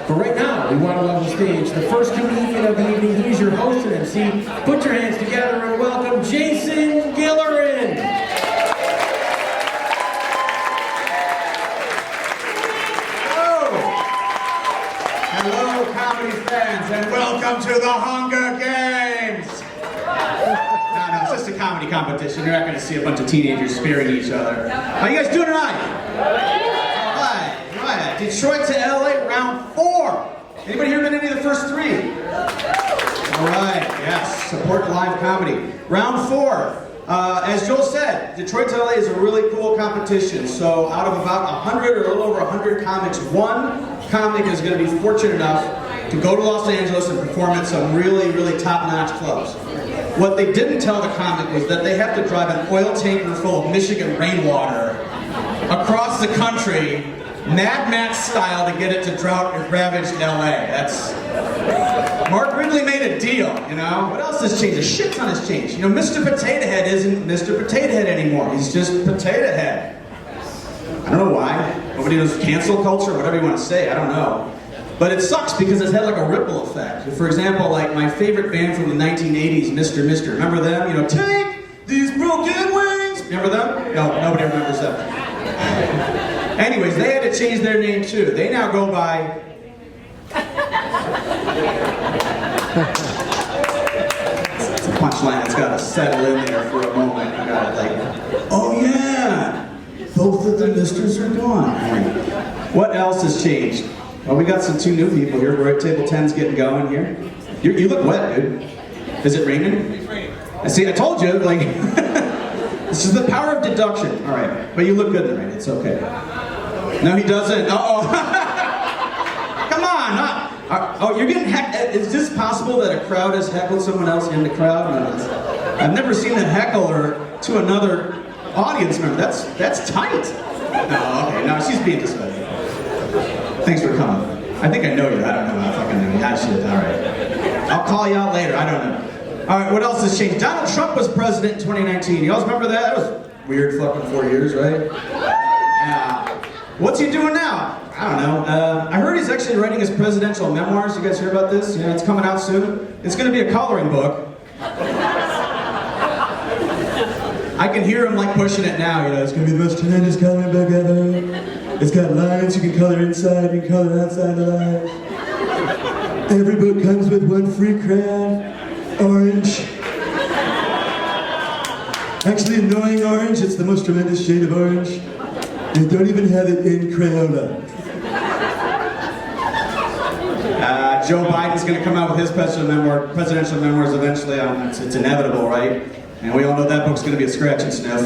But right now, we want to level stage the first comedian of the evening. He's your host and MC. Put your hands together and welcome Jason Gillerin. Hello, comedy fans, and welcome to the Hunger Games! No, it's just a comedy competition. You're not going to see a bunch of teenagers spearing each other. How you guys doing tonight? Right. Detroit to LA, round 4. Anybody here been any of the first 3? Alright, yes, support live comedy. Round 4. As Joel said, Detroit to LA is a really cool competition. So out of about 100 or a little over 100 comics, one comic is going to be fortunate enough to go to Los Angeles and perform at some really, really top-notch clubs. What they didn't tell the comic was that they have to drive an oil tanker full of Michigan rainwater across the country, Mad Max style, to get it to drought-ravaged LA. That's... Mark Ridley made a deal, you know? What else has changed? A shit ton has changed. You know, Mr. Potato Head isn't Mr. Potato Head anymore. He's just Potato Head. I don't know why. Nobody knows cancel culture, whatever you want to say, I don't know. But it sucks because it's had like a ripple effect. For example, like my favorite band from the 1980s, Mr. Remember them? You know, take these broken wings! Remember them? No, nobody remembers them. Anyways, they had to change their name too. They now go by... It's a punchline that's got to settle in there for a moment. You got to like, oh yeah, both of the misters are gone. What else has changed? Well, we got some 2 new people here. We're at table 10's getting going here. You look wet, dude. Is it raining? It's raining. I see. I told you. Like, this is the power of deduction. All right, but you look good tonight. It's okay. No, he doesn't. Uh-oh. Come on. Oh, you're getting heckled. Is this possible that a crowd has heckled someone else in the crowd? No, I've never seen a heckler to another audience member. That's tight. No, okay. No, she's being disrespectful. Thanks for coming. I think I know you. I don't know. I fucking know you. Ah, shit. All right. I'll call you out later. I don't know. All right. What else has changed? Donald Trump was president in 2019. You guys remember that? That was weird fucking 4 years, right? What's he doing now? I don't know. I heard he's actually writing his presidential memoirs. You guys hear about this? Yeah, it's coming out soon. It's going to be a coloring book. I can hear him like pushing it now. You know, it's going to be the most tremendous coloring book ever. It's got lines you can color inside, you can color outside the lines. Every book comes with 1 free crayon. Orange. Actually, annoying orange. It's the most tremendous shade of orange. They don't even have it in Crayola. Joe Biden's going to come out with his presidential memoirs eventually. It's inevitable, right? And we all know that book's going to be a scratch and sniff.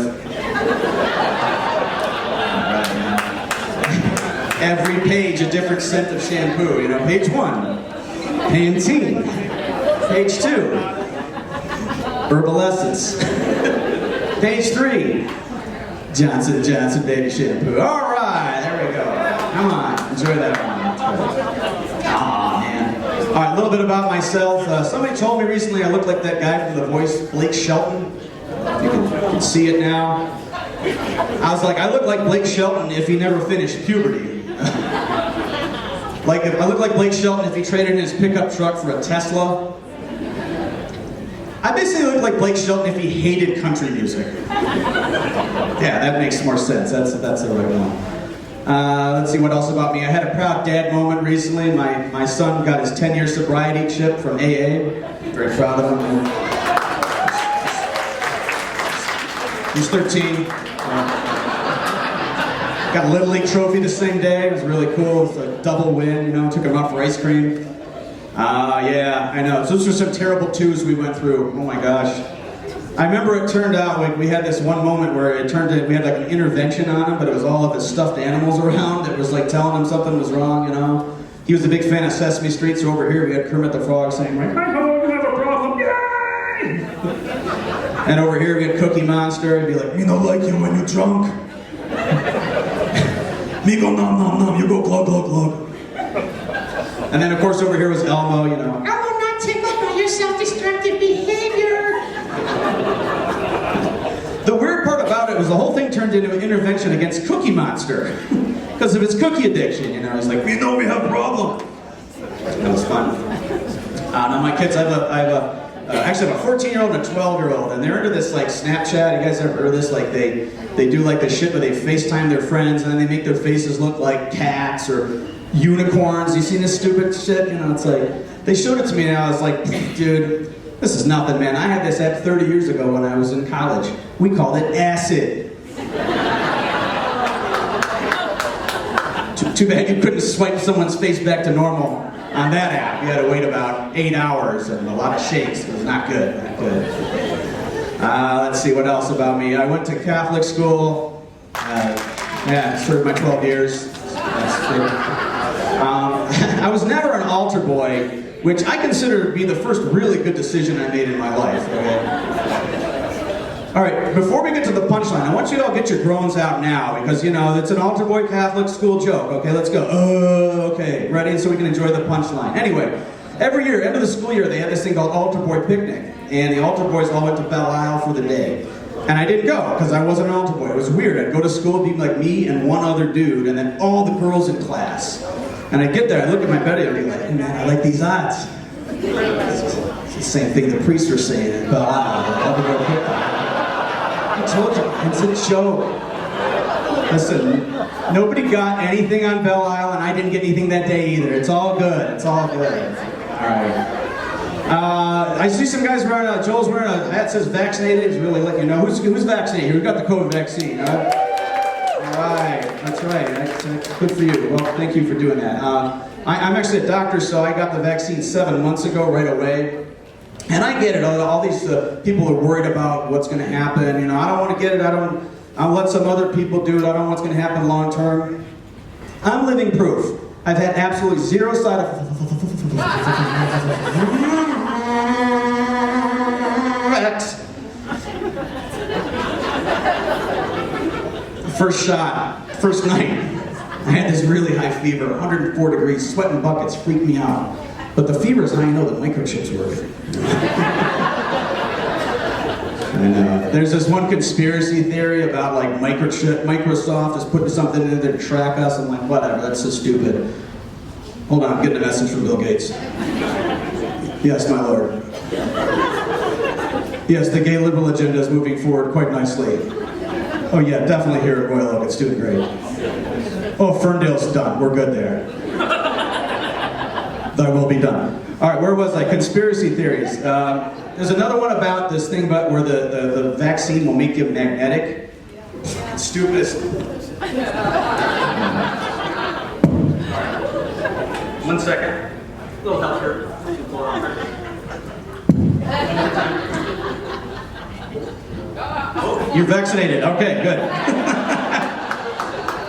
Every page a different scent of shampoo. You know, page 1, Pantene. Page 2, Herbal Essence. Page 3, Johnson & Johnson baby shampoo. All right, there we go. Come on, enjoy that one. Aw, man. All right, a little bit about myself. Somebody told me recently I look like that guy from The Voice, Blake Shelton. You can see it now. I was like, I look like Blake Shelton if he never finished puberty. Like, I look like Blake Shelton if he traded in his pickup truck for a Tesla. I basically look like Blake Shelton if he hated country music. Yeah, that makes more sense. That's the right one. Let's see what else about me. I had a proud dad moment recently. My son got his 10-year sobriety chip from AA. I'm very proud of him. He's 13. Got a Little League trophy the same day. It was really cool. It was a double win, you know. Took him out for ice cream. Yeah, I know. So those were some terrible 2s we went through. Oh my gosh. I remember it turned out, we had this one moment where it turned out we had like an intervention on him, but it was all of his stuffed animals around that was like telling him something was wrong, you know. He was a big fan of Sesame Street, so over here we had Kermit the Frog saying, like, I don't have a problem, yay! And over here we had Cookie Monster, he'd be like, me don't like you when you're drunk. Me go nom nom nom, you go glug glug glug. And then of course over here was Elmo, you know. I will not take up on your self-destructive behavior. The weird part about it was the whole thing turned into an intervention against Cookie Monster. Because of his cookie addiction, you know. He's like, we know we have a problem. Now my kids, actually I have a 14-year-old and a 12-year-old, and they're into this like Snapchat. You guys ever heard of this? Like they do like the shit where they FaceTime their friends and then they make their faces look like cats or unicorns. You seen this stupid shit? You know, it's like, they showed it to me and I was like, dude, this is nothing, man. I had this app 30 years ago when I was in college. We called it acid. Too bad you couldn't swipe someone's face back to normal on that app. You had to wait about 8 hours and a lot of shakes. It was not good, not good. Let's see, what else about me? I went to Catholic school. Served my 12 years. That's true. I was never an altar boy, which I consider to be the first really good decision I made in my life. Okay? All right, before we get to the punchline, I want you to all get your groans out now because, you know, it's an altar boy Catholic school joke. Okay, let's go. Okay, ready? So we can enjoy the punchline. Anyway, every year, end of the school year, they had this thing called Altar Boy Picnic. And the altar boys all went to Belle Isle for the day. And I didn't go because I wasn't an altar boy. It was weird. I'd go to school, be like me and one other dude, and then all the girls in class. And I'd get there, I'd look at my buddy, and I'd be like, hey man, I like these odds. It's the same thing the priests were saying at Belle Isle. Altar Boy Picnic. I told you, it's a joke. Listen, nobody got anything on Belle Isle, and I didn't get anything that day either. It's all good. It's all good. All right. I see some guys wearing Joel's wearing a hat that says vaccinated. He's really letting you know. Who's vaccinated? Who got the COVID vaccine? All right. That's right. That's good for you. Well, thank you for doing that. I'm actually a doctor, so I got the vaccine 7 months ago right away. And I get it, all these people are worried about what's going to happen. You know, I don't want to get it, I'll let some other people do it, I don't know what's going to happen long term. I'm living proof. I've had absolutely zero side effects. First shot, first night, I had this really high fever, 104 degrees, sweating buckets, freaked me out. But the fever is how you know the microchip's working. And there's this one conspiracy theory about like Microsoft is putting something in there to track us. I'm like, whatever, that's so stupid. Hold on, I'm getting a message from Bill Gates. Yes, my lord. Yes, the gay liberal agenda is moving forward quite nicely. Oh yeah, definitely here at Royal Oak, it's doing great. Oh, Ferndale's done, we're good there. Thy will be done. All right, where was I? Conspiracy theories. There's another one about this thing about where the vaccine will make you magnetic. Stupidest. 1 second. A little help here. You're vaccinated. Okay, good.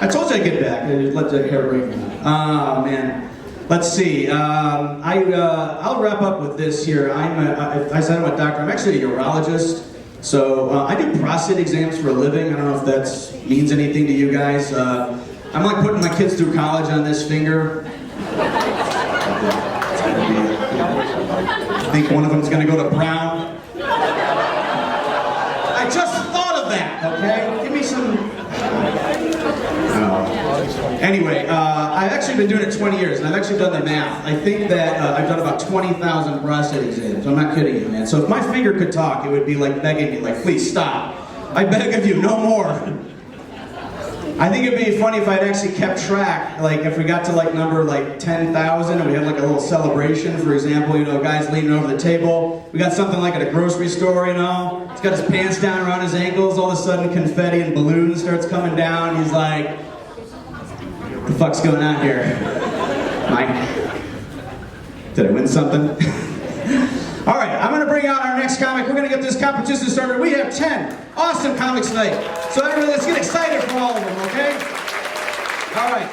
I told you I'd get back. I just let the hair break. Oh, man. Let's see. I'll wrap up with this here. I said I'm a doctor. I'm actually a urologist. So I do prostate exams for a living. I don't know if that means anything to you guys. I'm like putting my kids through college on this finger. I think one of them's going to go to Brown. I just thought of that, okay? Give me some... Anyway, I've actually been doing it 20 years, and I've actually done the math. I think that I've done about 20,000 prostate exams. I'm not kidding you, man. So if my finger could talk, it would be like begging me, like, please stop. I beg of you, no more. I think it'd be funny if I'd actually kept track. Like, if we got to like number like 10,000 and we had like a little celebration, for example, you know, guys leaning over the table. We got something like at a grocery store, you know. He's got his pants down around his ankles. All of a sudden, confetti and balloons starts coming down. He's like, what the fuck's going on here? Did I win something? All right, I'm going to bring out our next comic. We're going to get this competition started. We have 10 awesome comics tonight. So everybody, let's get excited for all of them, okay? All right.